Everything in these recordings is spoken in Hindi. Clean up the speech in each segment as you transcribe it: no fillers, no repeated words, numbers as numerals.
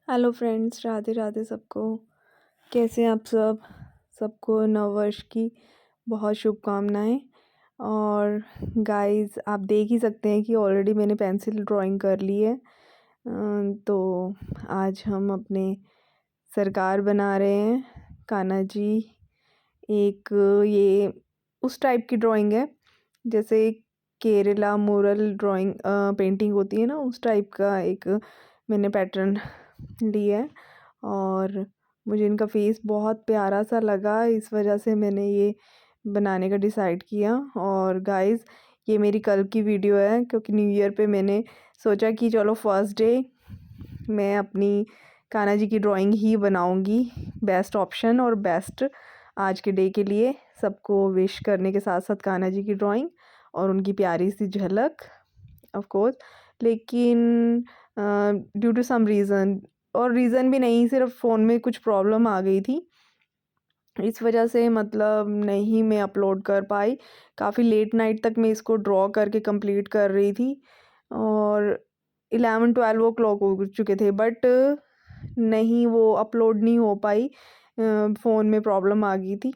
हेलो फ्रेंड्स, राधे राधे सबको। कैसे हैं आप सब? सबको नववर्ष की बहुत शुभकामनाएं। और गाइस, आप देख ही सकते हैं कि ऑलरेडी मैंने पेंसिल ड्राइंग कर ली है। तो आज हम अपने सरकार बना रहे हैं, कान्हा जी। एक ये उस टाइप की ड्राइंग है जैसे केरला मुरल ड्राइंग पेंटिंग होती है ना, उस टाइप का एक मैंने पैटर्न लिया है। और मुझे इनका फेस बहुत प्यारा सा लगा, इस वजह से मैंने ये बनाने का डिसाइड किया। और गाइस, ये मेरी कल की वीडियो है क्योंकि न्यू ईयर पे मैंने सोचा कि चलो फर्स्ट डे मैं अपनी कान्हा जी की ड्राइंग ही बनाऊंगी। बेस्ट ऑप्शन और बेस्ट आज के डे के लिए सबको विश करने के साथ साथ कान्हा जी की ड्राइंग और उनकी प्यारी सी झलक ऑफ कोर्स। लेकिन ड्यू टू सम रीज़न, और रीज़न भी नहीं, सिर्फ फ़ोन में कुछ प्रॉब्लम आ गई थी, इस वजह से मतलब नहीं मैं अपलोड कर पाई। काफ़ी लेट नाइट तक मैं इसको ड्रॉ करके कंप्लीट कर रही थी और 11-12 ओ क्लॉक हो चुके थे, बट नहीं, वो अपलोड नहीं हो पाई। फ़ोन में प्रॉब्लम आ गई थी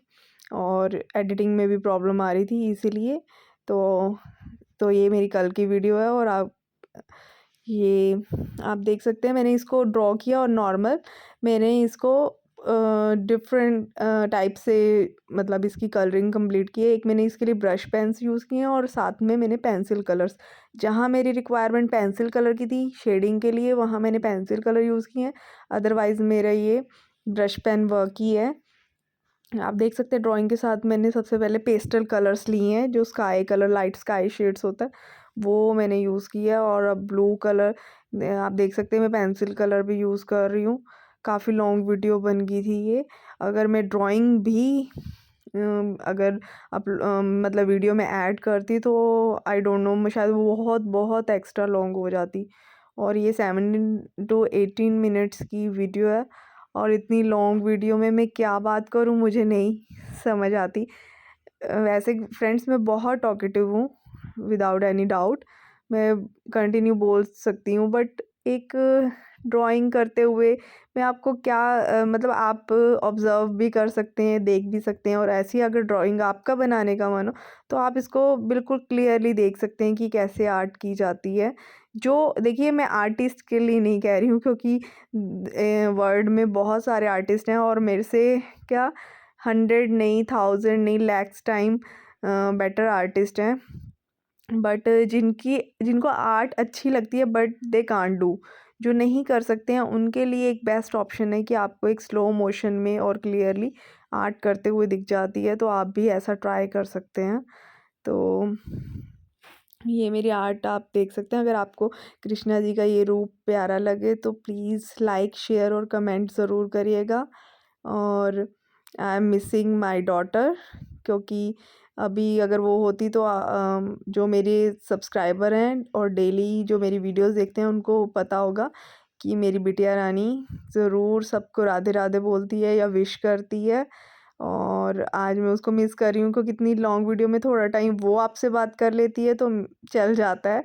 और एडिटिंग में भी प्रॉब्लम आ रही थी, इसीलिए। तो ये मेरी कल की वीडियो है और ये आप देख सकते हैं मैंने इसको ड्रॉ किया। और नॉर्मल मैंने इसको डिफरेंट टाइप से मतलब इसकी कलरिंग कंप्लीट की है। एक मैंने इसके लिए ब्रश पेन्स यूज़ किए हैं और साथ में मैंने पेंसिल कलर्स, जहाँ मेरी रिक्वायरमेंट पेंसिल कलर की थी शेडिंग के लिए, वहाँ मैंने पेंसिल कलर यूज़ किए हैं। अदरवाइज़ मेरा ये ब्रश पेन वर्क ही है। आप देख सकते हैं ड्राइंग के साथ मैंने सबसे पहले पेस्टल कलर्स लिए हैं, जो sky colour, light sky shades होता है, वो मैंने यूज़ किया। और अब ब्लू कलर आप देख सकते हैं मैं पेंसिल कलर भी यूज़ कर रही हूँ। काफ़ी लॉन्ग वीडियो बन गई थी ये। अगर मैं ड्राइंग भी अगर मतलब वीडियो में ऐड करती तो आई डोंट नो, शायद वो बहुत बहुत एक्स्ट्रा लॉन्ग हो जाती। और ये 17 to 18 मिनट्स की वीडियो है और इतनी लॉन्ग वीडियो में मैं क्या बात करूं मुझे नहीं समझ आती। वैसे फ्रेंड्स मैं बहुत टॉकेटिव हूँ, विदाउट एनी डाउट मैं कंटिन्यू बोल सकती हूँ, बट एक ड्राइंग करते हुए मैं आपको क्या मतलब आप ऑब्ज़र्व भी कर सकते हैं, देख भी सकते हैं। और ऐसी अगर ड्राइंग आपका बनाने का मन हो तो आप इसको बिल्कुल क्लियरली देख सकते हैं कि कैसे आर्ट की जाती है। जो देखिए, मैं आर्टिस्ट के लिए नहीं कह रही हूँ क्योंकि वर्ल्ड में बहुत सारे आर्टिस्ट हैं और मेरे से क्या 100 नहीं, 1000 नहीं, लैक्स टाइम बेटर आर्टिस्ट हैं। बट जिनको आर्ट अच्छी लगती है बट दे कांट डू, जो नहीं कर सकते हैं, उनके लिए एक बेस्ट ऑप्शन है कि आपको एक स्लो मोशन में और क्लियरली आर्ट करते हुए दिख जाती है। तो आप भी ऐसा ट्राई कर सकते हैं। तो ये मेरी आर्ट आप देख सकते हैं। अगर आपको कृष्णा जी का ये रूप प्यारा लगे तो प्लीज़ लाइक, शेयर और कमेंट ज़रूर करिएगा। और I am missing my daughter, क्योंकि अभी अगर वो होती तो जो मेरे सब्सक्राइबर हैं और डेली जो मेरी वीडियोस देखते हैं उनको पता होगा कि मेरी बिटिया रानी ज़रूर सबको राधे राधे बोलती है या विश करती है। और आज मैं उसको मिस कर रही हूँ क्योंकि इतनी लॉन्ग वीडियो में थोड़ा टाइम वो आपसे बात कर लेती है तो चल जाता है,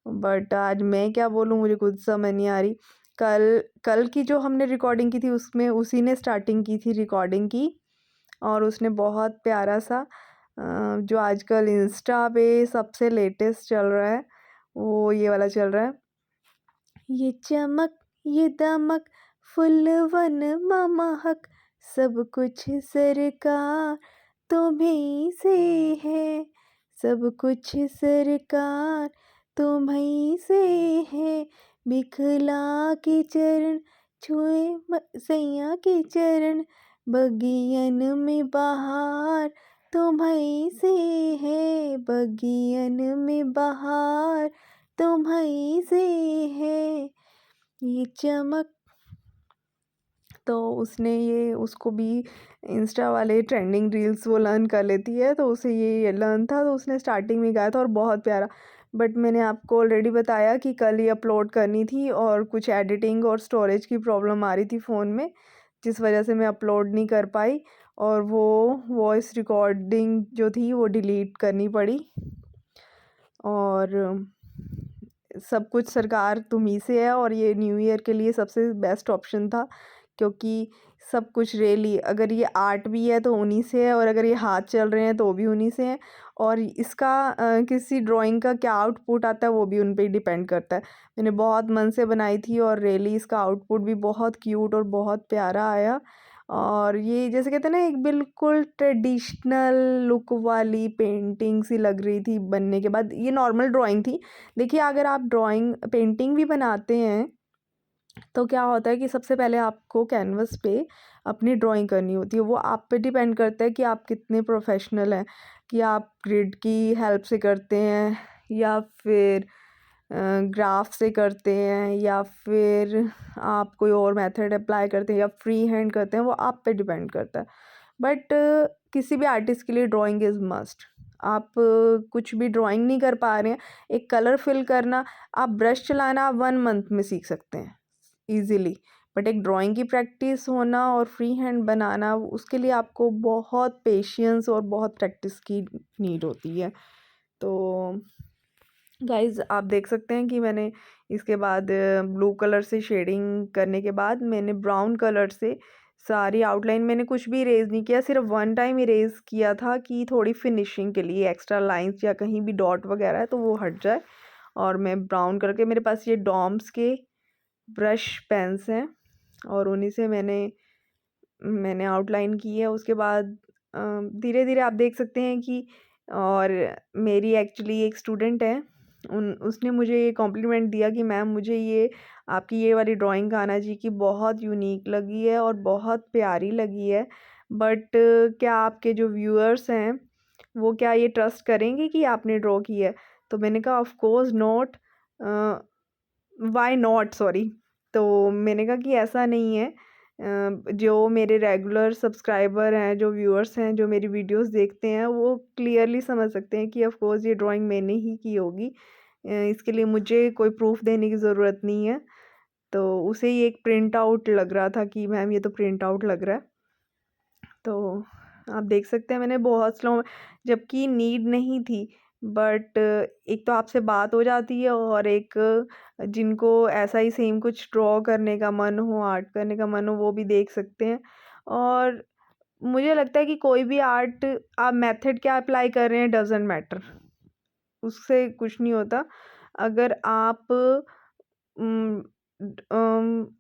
बट आज मैं क्या बोलूँ मुझे कुछ समझ नहीं आ रही। कल कल की जो हमने रिकॉर्डिंग की थी उसमें उसी ने स्टार्टिंग की थी रिकॉर्डिंग की, और उसने बहुत प्यारा सा जो आजकल इंस्टा पे सबसे लेटेस्ट चल रहा है वो ये वाला चल रहा है। ये चमक, ये दमक, फुलवन महक, सब कुछ सरकार तुम्हीं से है, सब कुछ सरकार तुम्हीं से है। बिखला के चरण छुए सैया के चरण, बगियन में बहार तुम्हीं से है, बगियन में बहार तुम्हीं से है। ये चमक, तो उसने ये उसको भी इंस्टा वाले ट्रेंडिंग रील्स वो लर्न कर लेती है, तो उसे ये लर्न था तो उसने स्टार्टिंग में गाया था और बहुत प्यारा। बट मैंने आपको ऑलरेडी बताया कि कल ही अपलोड करनी थी और कुछ एडिटिंग और स्टोरेज की प्रॉब्लम आ रही थी फ़ोन में, जिस वजह से मैं अपलोड नहीं कर पाई और वो वॉइस रिकॉर्डिंग जो थी वो डिलीट करनी पड़ी। और सब कुछ सरकार तुम ही से है, और ये न्यू ईयर के लिए सबसे बेस्ट ऑप्शन था, क्योंकि सब कुछ रियली अगर ये आर्ट भी है तो उन्हीं से है, और अगर ये हाथ चल रहे हैं तो वो भी उन्हीं से हैं, और इसका किसी ड्राइंग का क्या आउटपुट आता है वो भी उन पे ही डिपेंड करता है। मैंने बहुत मन से बनाई थी और रियली इसका आउटपुट भी बहुत क्यूट और बहुत प्यारा आया। और ये जैसे कहते हैं ना, एक बिल्कुल ट्रेडिशनल लुक वाली पेंटिंग सी लग रही थी बनने के बाद। ये नॉर्मल ड्राइंग थी। देखिए, अगर आप ड्राइंग पेंटिंग भी बनाते हैं तो क्या होता है कि सबसे पहले आपको कैनवस पे अपनी ड्राइंग करनी होती है। वो आप पे डिपेंड करता है कि आप कितने प्रोफेशनल हैं, कि आप ग्रिड की हेल्प से करते हैं या फिर ग्राफ से करते हैं, या फिर आप कोई और मेथड अप्लाई करते हैं या फ्री हैंड करते हैं, वो आप पे डिपेंड करता है। बट किसी भी आर्टिस्ट के लिए ड्राइंग इज़ मस्ट। आप कुछ भी ड्राइंग नहीं कर पा रहे हैं, एक कलर फिल करना, आप ब्रश चलाना आप 1 मंथ में सीख सकते हैं ईज़िली। बट एक ड्राइंग की प्रैक्टिस होना और फ्री हैंड बनाना, उसके लिए आपको बहुत पेशेंस और बहुत प्रैक्टिस की नीड होती है। तो गाइज़, आप देख सकते हैं कि मैंने इसके बाद ब्लू कलर से शेडिंग करने के बाद मैंने ब्राउन कलर से सारी आउटलाइन, मैंने कुछ भी इरेज़ नहीं किया, सिर्फ 1 टाइम इरेज़ किया था कि थोड़ी फिनिशिंग के लिए, एक्स्ट्रा लाइंस या कहीं भी डॉट वगैरह है तो वो हट जाए। और मैं ब्राउन करके, मेरे पास ये डॉम्स के ब्रश पेन्स हैं और उन्हीं से मैंने आउटलाइन की है। उसके बाद धीरे धीरे आप देख सकते हैं कि, और मेरी एक्चुअली एक स्टूडेंट है, उसने मुझे ये कॉम्प्लीमेंट दिया कि मैम, मुझे ये आपकी ये वाली ड्राइंग कान्हा जी की बहुत यूनिक लगी है और बहुत प्यारी लगी है, बट क्या आपके जो व्यूअर्स हैं वो क्या ये ट्रस्ट करेंगे कि आपने ड्रॉ की है? तो मैंने कहा of course not, why not, sorry. तो मैंने कहा कि ऐसा नहीं है, जो मेरे रेगुलर सब्सक्राइबर हैं, जो व्यूअर्स हैं, जो मेरी वीडियोस देखते हैं, वो क्लियरली समझ सकते हैं कि ऑफ कोर्स ये ड्राइंग मैंने ही की होगी। इसके लिए मुझे कोई प्रूफ देने की ज़रूरत नहीं है। तो उसे ही एक प्रिंट आउट लग रहा था कि मैम ये तो प्रिंट आउट लग रहा है। तो आप देख सकते हैं मैंने बहुत स्लो, जबकि नीड नहीं थी, बट एक तो आपसे बात हो जाती है, और एक जिनको ऐसा ही सेम कुछ ड्रॉ करने का मन हो, आर्ट करने का मन हो, वो भी देख सकते हैं। और मुझे लगता है कि कोई भी आर्ट, आप मेथड क्या अप्लाई कर रहे हैं डज़न्ट मैटर, उससे कुछ नहीं होता। अगर आप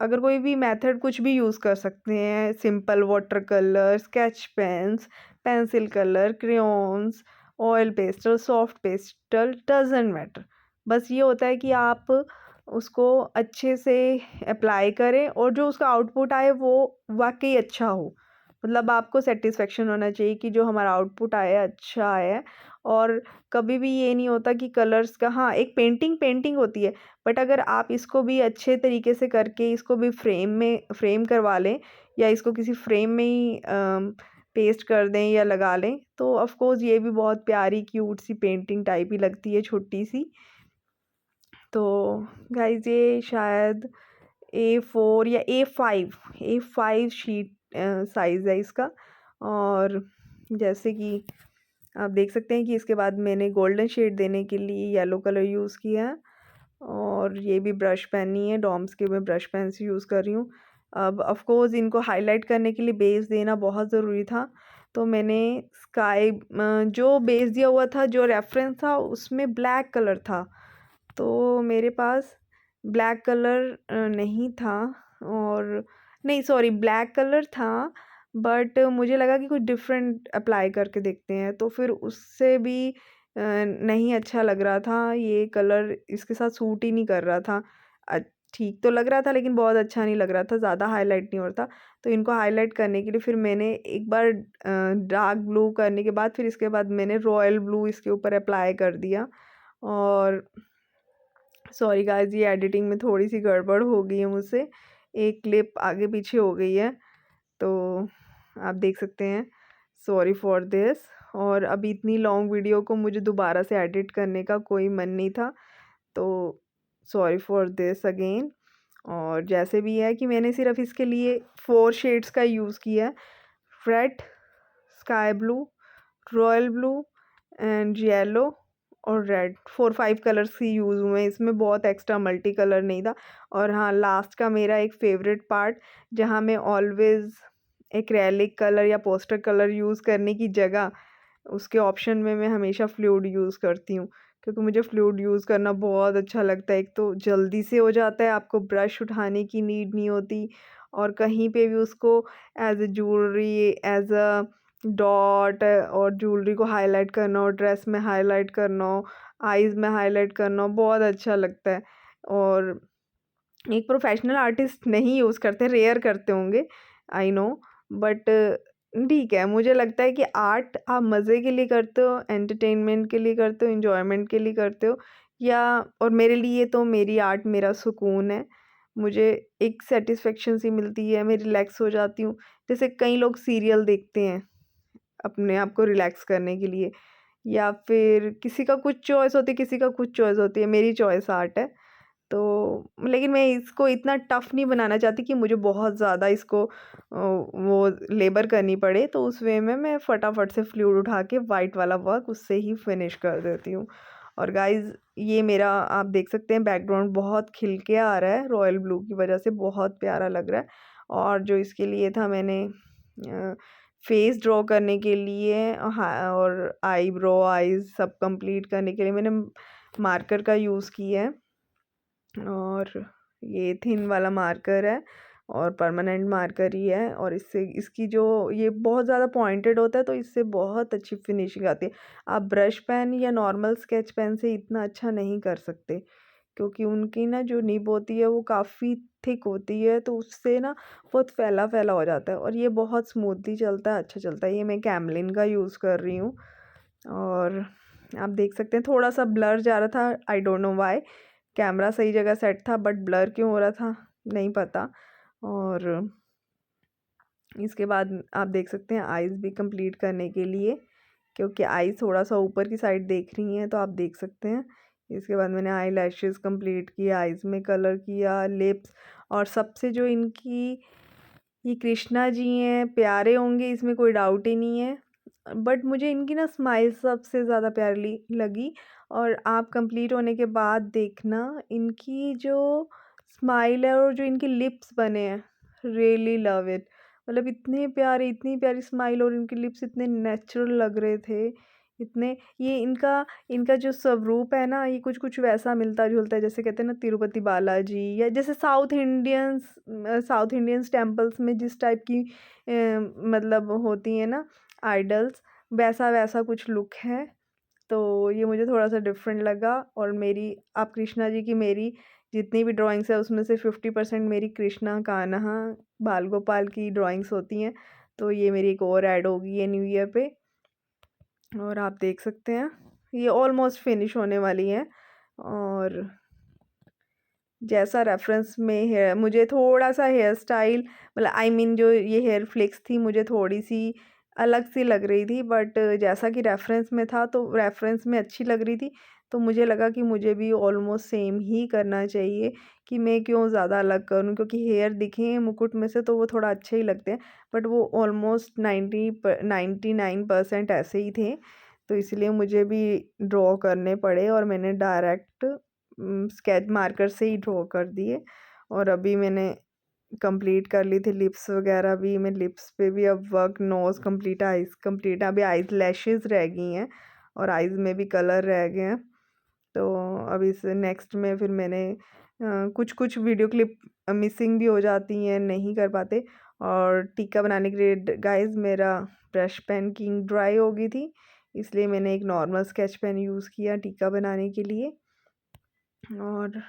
अगर कोई भी मेथड कुछ भी यूज़ कर सकते हैं, simple water colour, sketch pens, pencil colour, crayons, oil pastel, soft pastel, doesn't matter. बस ये होता है कि आप उसको अच्छे से अप्लाई करें और जो उसका आउटपुट आए वो वाक़ई अच्छा हो। मतलब आपको सैटिस्फैक्शन होना चाहिए कि जो हमारा आउटपुट आया है अच्छा आया है। और कभी भी ये नहीं होता कि कलर्स का, हाँ, एक पेंटिंग होती है, बट अगर आप इसको भी अच्छे तरीके से करके इसको भी फ्रेम करवा लें, या इसको किसी फ्रेम में ही पेस्ट कर दें या लगा लें, तो ऑफ कोर्स ये भी बहुत प्यारी क्यूट सी पेंटिंग टाइप ही लगती है, छोटी सी। तो गाइज, ये शायद A4 या A5 शीट साइज़ है इसका। और जैसे कि आप देख सकते हैं कि इसके बाद मैंने गोल्डन शेड देने के लिए येलो कलर यूज़ किया है, और ये भी ब्रश पेन ही है, डॉम्स के मैं ब्रश पेन से यूज़ कर रही हूँ। अब ऑफ कोर्स इनको हाईलाइट करने के लिए बेस देना बहुत ज़रूरी था, तो मैंने जो बेस दिया हुआ था, जो रेफरेंस था, उसमें ब्लैक कलर था, तो मेरे पास ब्लैक कलर नहीं था, और नहीं, सॉरी, ब्लैक कलर था, बट मुझे लगा कि कुछ डिफरेंट अप्लाई करके देखते हैं, तो फिर उससे भी नहीं अच्छा लग रहा था, ये कलर इसके साथ सूट ही नहीं कर रहा था। अ, ठीक तो लग रहा था लेकिन बहुत अच्छा नहीं लग रहा था, ज़्यादा हाईलाइट नहीं हो रहा था। तो इनको हाईलाइट करने के लिए फिर मैंने एक बार डार्क ब्लू करने के बाद, फिर इसके बाद मैंने रॉयल ब्लू इसके ऊपर अप्लाई कर दिया। और सॉरी गाइस, ये एडिटिंग में थोड़ी सी गड़बड़ हो गई है मुझसे, एक क्लिप आगे पीछे हो गई है, तो आप देख सकते हैं, सॉरी फॉर दिस। और अभी इतनी लॉन्ग वीडियो को मुझे दोबारा से एडिट करने का कोई मन नहीं था, तो सॉरी फॉर दिस अगेन। और जैसे भी है कि मैंने सिर्फ इसके लिए 4 शेड्स का यूज़ किया है, red, sky blue, royal blue and yellow, और रेड 4-5 कलर्स ही यूज़ हुए हैं इसमें, बहुत एक्स्ट्रा मल्टी कलर नहीं था। और हाँ, लास्ट का मेरा एक फ़ेवरेट पार्ट, जहाँ मैं ऑलवेज़ एक्रेलिक कलर या पोस्टर कलर यूज़ करने की जगह उसके ऑप्शन में मैं हमेशा फ्लूइड यूज़ करती हूँ, क्योंकि मुझे फ्लूइड यूज़ करना बहुत अच्छा लगता है। एक तो जल्दी से हो जाता है, आपको ब्रश उठाने की नीड नहीं होती, और कहीं पे भी उसको as a jewellery, as a dot, और ज्वेलरी को हाईलाइट करना हो, ड्रेस में हाईलाइट करना हो, आईज़ में हाईलाइट करना हो, बहुत अच्छा लगता है। और एक प्रोफेशनल आर्टिस्ट नहीं यूज़ करते, रेयर करते होंगे, आई नो, बट ठीक है, मुझे लगता है कि आर्ट आप मज़े के लिए करते हो, एंटरटेनमेंट के लिए करते हो, एन्जॉयमेंट के लिए करते हो, या और मेरे लिए तो मेरी आर्ट मेरा सुकून है। मुझे एक सैटिस्फैक्शन सी मिलती है, मैं रिलैक्स हो जाती हूँ। जैसे कई लोग सीरियल देखते हैं अपने आप को रिलैक्स करने के लिए, या फिर किसी का कुछ चॉइस होती है, किसी का कुछ चॉइस होती है, मेरी चॉइस आर्ट है। तो लेकिन मैं इसको इतना टफ़ नहीं बनाना चाहती कि मुझे बहुत ज़्यादा इसको वो लेबर करनी पड़े, तो उस वे में मैं फटाफट से फ्लूइड उठा के वाइट वाला वर्क उससे ही फिनिश कर देती हूँ। और गाइज़, ये मेरा आप देख सकते हैं बैकग्राउंड बहुत खिल के आ रहा है, रॉयल ब्लू की वजह से बहुत प्यारा लग रहा है। और जो इसके लिए था, मैंने फेस ड्रॉ करने के लिए, हाँ, और आईब्रो, आईज़ सब कंप्लीट करने के लिए मैंने मार्कर का यूज़ किया है। और ये थिन वाला मार्कर है, और परमानेंट मार्कर ही है, और इससे इसकी जो ये बहुत ज़्यादा पॉइंटेड होता है, तो इससे बहुत अच्छी फिनिशिंग आती है। आप ब्रश पेन या नॉर्मल स्केच पेन से इतना अच्छा नहीं कर सकते, क्योंकि उनकी ना जो निब होती है वो काफ़ी थिक होती है, तो उससे ना बहुत फैला-फैला हो जाता है, और ये बहुत स्मूथली चलता है, अच्छा चलता है। ये मैं कैमलिन का यूज़ कर रही हूँ। और आप देख सकते हैं थोड़ा-सा ब्लर जा रहा था, I don't know why. Camera सही जगह सेट था, बट ब्लर क्यों हो रहा था नहीं पता। और इसके बाद आप देख सकते हैं आईज़ भी कंप्लीट करने के लिए, क्योंकि आईज़ थोड़ा-सा ऊपर की साइड देख रही हैं, तो आप देख सकते हैं। इसके बाद मैंने आई लैशेज़ कंप्लीट किया, आईज़ में कलर किया, लिप्स, और सबसे जो इनकी ये कृष्णा जी हैं, प्यारे होंगे, इसमें कोई डाउट ही नहीं है। बट मुझे इनकी ना स्माइल सबसे ज़्यादा प्यारी लगी, और आप कंप्लीट होने के बाद देखना, इनकी जो स्माइल है और जो इनके लिप्स बने हैं, रियली लव इट। मतलब इतनी प्यारी स्माइल, और इनके लिप्स इतने नेचुरल लग रहे थे, इतने, ये इनका इनका जो स्वरूप है ना, ये कुछ-कुछ वैसा मिलता-जुलता है, जैसे कहते हैं ना तिरुपति बालाजी, या जैसे साउथ इंडियंस टेम्पल्स में जिस टाइप की मतलब होती हैं ना आइडल्स, वैसा कुछ लुक है। तो ये मुझे थोड़ा-सा डिफरेंट लगा, और मेरी आप कृष्णा जी की मेरी जितनी भी ड्राइंग्स है उसमें से 50% मेरी कृष्णा, कान्हा, बाल गोपाल की ड्राइंग्स होती हैं। तो ये मेरी एक और ऐड होगी है न्यू ईयर पे। और आप देख सकते हैं ये ऑलमोस्ट फिनिश होने वाली है। और जैसा रेफरेंस में है, मुझे थोड़ा-सा हेयर स्टाइल, मतलब आई मीन जो ये हेयर फ्लिक्स थी, मुझे थोड़ी-सी अलग-सी लग रही थी, बट जैसा कि रेफरेंस में था, तो रेफरेंस में अच्छी लग रही थी, तो मुझे लगा कि मुझे भी ऑलमोस्ट सेम ही करना चाहिए, कि मैं क्यों ज़्यादा अलग करूँ, क्योंकि हेयर दिखे मुकुट में से तो वो थोड़ा अच्छे ही लगते हैं, बट वो ऑलमोस्ट 99% ऐसे ही थे, तो इसलिए मुझे भी ड्रॉ करने पड़े, और मैंने डायरेक्ट स्केच मार्कर से ही ड्रॉ कर दिए। और अभी मैंने कंप्लीट कर ली थी लिप्स वगैरह भी, मैं लिप्स पे भी अब work, nose complete, eyes complete है, अभी आईज़ लैशेज़ रह गई हैं, और आईज़ में भी कलर रह गए हैं। तो अभी से नेक्स्ट में फिर मैंने कुछ-कुछ वीडियो क्लिप मिसिंग भी हो जाती हैं, नहीं कर पाते। और टीका बनाने के लिए गाइज़, मेरा ब्रश पेन की इंक ड्राई हो गई थी, इसलिए मैंने एक नॉर्मल स्केच पेन यूज़ किया टीका बनाने के लिए। और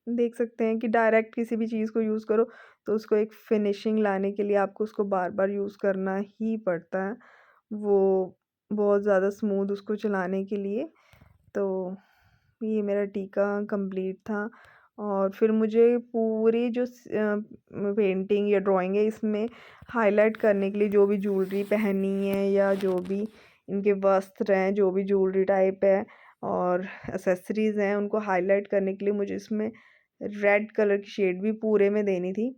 देख सकते हैं कि डायरेक्ट किसी भी चीज़ को यूज़ करो, तो उसको एक फिनिशिंग लाने के लिए आपको उसको बार-बार यूज़ करना ही पड़ता है। वो बहुत ज़्यादा स्मूथ उसको चलाने के लिए। तो ये मेरा टीका कंप्लीट था, और फिर मुझे पूरी जो पेंटिंग या ड्राइंग है, इसमें हाइलाइट करने के लिए जो भी ज्वेलरी पहनी है, या जो भी इनके वस्त्र हैं, जो भी ज्वेलरी टाइप है और एक्सेसरीज़ हैं, उनको हाइलाइट करने के लिए मुझे इसमें रेड कलर की शेड भी पूरे में देनी थी।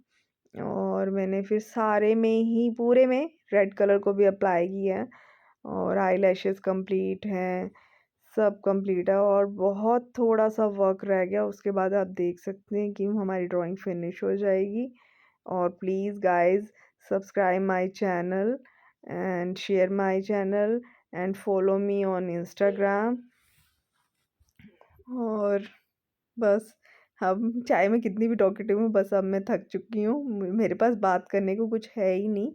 और मैंने फिर सारे में ही, पूरे में रेड कलर को भी अप्लाई किया है। और आई लैशेज़ कंप्लीट हैं, सब कंप्लीट है और बहुत थोड़ा सा वर्क रह गया, उसके बाद आप देख सकते हैं कि हमारी ड्राइंग फिनिश हो जाएगी। और please guys subscribe my channel and share my channel and follow me on Instagram. और बस अब चाहे मैं कितनी भी टॉकेटिव हूँ, बस अब मैं थक चुकी हूँ, मेरे पास बात करने को कुछ है ही नहीं।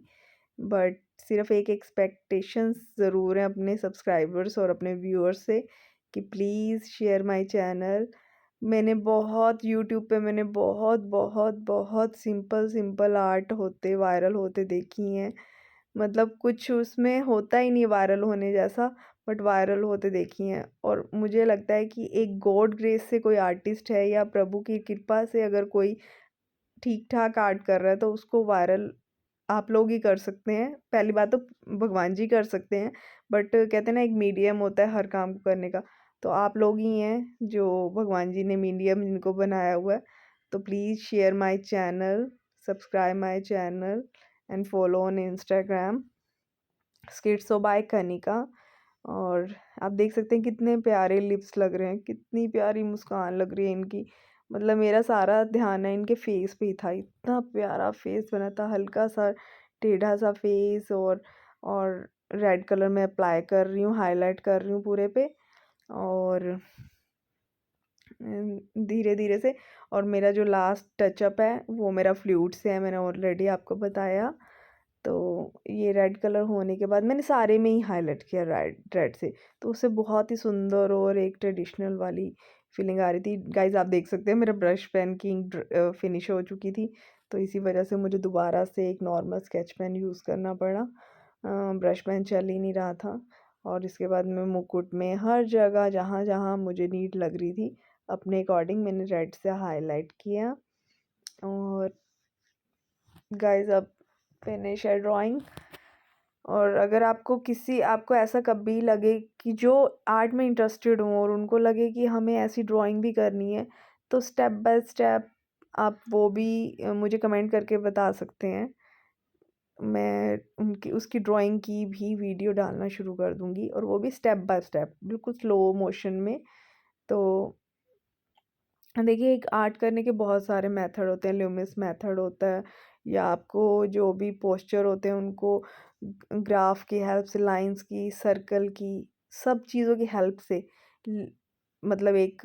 बट सिर्फ एक एक्सपेक्टेशंस ज़रूर हैं अपने सब्सक्राइबर्स और अपने व्यूअर्स से कि प्लीज़ शेयर माय चैनल। मैंने बहुत यूट्यूब पे मैंने बहुत बहुत बहुत सिंपल सिंपल आर्ट होते वायरल होते देखी हैं, मतलब कुछ उसमें होता ही नहीं वायरल होने जैसा, बट वायरल होते देखी हैं। और मुझे लगता है कि एक गॉड ग्रेस से कोई आर्टिस्ट है या प्रभु की कृपा से अगर कोई ठीक ठाक आर्ट कर रहा है तो उसको वायरल आप लोग ही कर सकते हैं। पहली बात तो भगवान जी कर सकते हैं, बट कहते हैं ना एक मीडियम होता है हर काम को करने का, तो आप लोग ही हैं जो भगवान जी ने मीडियम जिनको बनाया हुआ है। तो please share my channel, subscribe my channel and follow on Instagram स्किट्सो बाय कनिका। और आप देख सकते हैं कितने प्यारे लिप्स लग रहे हैं, कितनी प्यारी मुस्कान लग रही है इनकी। मतलब मेरा सारा ध्यान है इनके फेस पे ही था, इतना प्यारा फेस बना था, हल्का सा टेढ़ा सा फेस। और रेड कलर में अप्लाई कर रही हूँ, हाईलाइट कर रही हूँ पूरे पे, और धीरे धीरे से। और मेरा जो लास्ट टचअप है वो मेरा फ्लूट से है, मैंने ऑलरेडी आपको बताया। तो ये रेड कलर होने के बाद मैंने सारे में ही हाईलाइट किया रेड रेड से, तो उससे बहुत ही सुंदर और एक ट्रेडिशनल वाली फीलिंग आ रही थी। गाइज आप देख सकते हैं मेरा ब्रश पेन की इंक फिनिश हो चुकी थी, तो इसी वजह से मुझे दोबारा से एक नॉर्मल स्केच पेन यूज़ करना पड़ा, ब्रश पेन चल ही नहीं रहा था। और इसके बाद मैं मुकुट में हर जगह जहाँ जहाँ मुझे नीड लग रही थी अपने अकॉर्डिंग मैंने रेड से हाईलाइट किया। और गाइज अब फिनिश है ड्राइंग। और अगर आपको ऐसा कभी लगे कि जो आर्ट में इंटरेस्टेड हो और उनको लगे कि हमें ऐसी ड्राइंग भी करनी है, तो स्टेप बाय स्टेप आप वो भी मुझे कमेंट करके बता सकते हैं। मैं उनकी उसकी ड्राइंग की भी वीडियो डालना शुरू कर दूँगी, और वो भी स्टेप बाय स्टेप बिल्कुल स्लो मोशन में। तो देखिए एक आर्ट करने के बहुत सारे मेथड होते हैं, ल्यूमिस मेथड होता है, या आपको जो भी पोस्चर होते हैं उनको ग्राफ की हेल्प से, लाइंस की, सर्कल की, सब चीज़ों की हेल्प से मतलब एक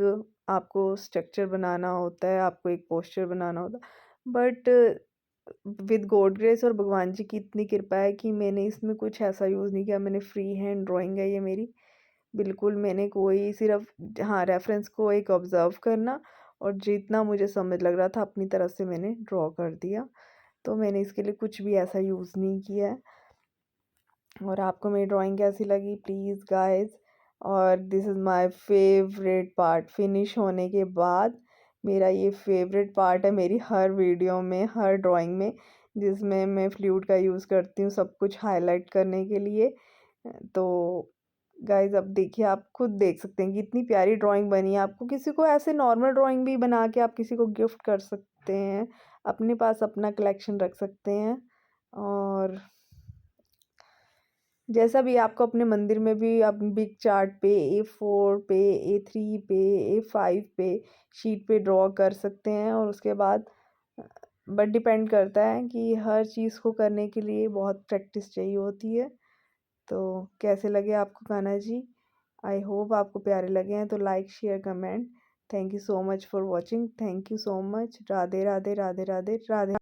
आपको स्ट्रक्चर बनाना होता है, आपको एक पोस्चर बनाना होता है। बट विद गॉड ग्रेस और भगवान जी की इतनी कृपा है कि मैंने इसमें कुछ ऐसा यूज़ नहीं किया, मैंने फ्री हैंड ड्राइंग है ये मेरी, बिल्कुल मैंने कोई सिर्फ हाँ रेफरेंस को एक ऑब्ज़र्व करना और जितना मुझे समझ लग रहा था अपनी तरफ से मैंने ड्रॉ कर दिया। तो मैंने इसके लिए कुछ भी ऐसा यूज़ नहीं किया है। और आपको मेरी ड्राइंग कैसी लगी प्लीज़ गाइस। और this is my favourite part, finish होने के बाद मेरा ये फेवरेट पार्ट है मेरी हर वीडियो में, हर ड्राइंग में, जिसमें मैं फ्लूट का यूज़ करती हूँ सब कुछ हाईलाइट करने के लिए। तो गाइस अब देखिए आप खुद देख सकते हैं कि इतनी प्यारी ड्राइंग बनी है। आपको किसी को ऐसे नॉर्मल ड्राइंग भी बना के आप किसी को गिफ्ट कर सकते हैं, अपने पास अपना कलेक्शन रख सकते हैं। और जैसा भी आपको अपने मंदिर में भी आप बिग चार्ट पे, A4 पे, A3 पे, A5 पे शीट पे ड्रॉ कर सकते हैं। और उसके बाद बट डिपेंड करता है कि हर चीज़ को करने के लिए बहुत प्रैक्टिस चाहिए होती है। तो कैसे लगे आपको कान्हा जी? आई होप आपको प्यारे लगे हैं, तो like share comment. Thank you so much for watching, thank you so much. Radhe Radhe Radhe Radhe Radhe.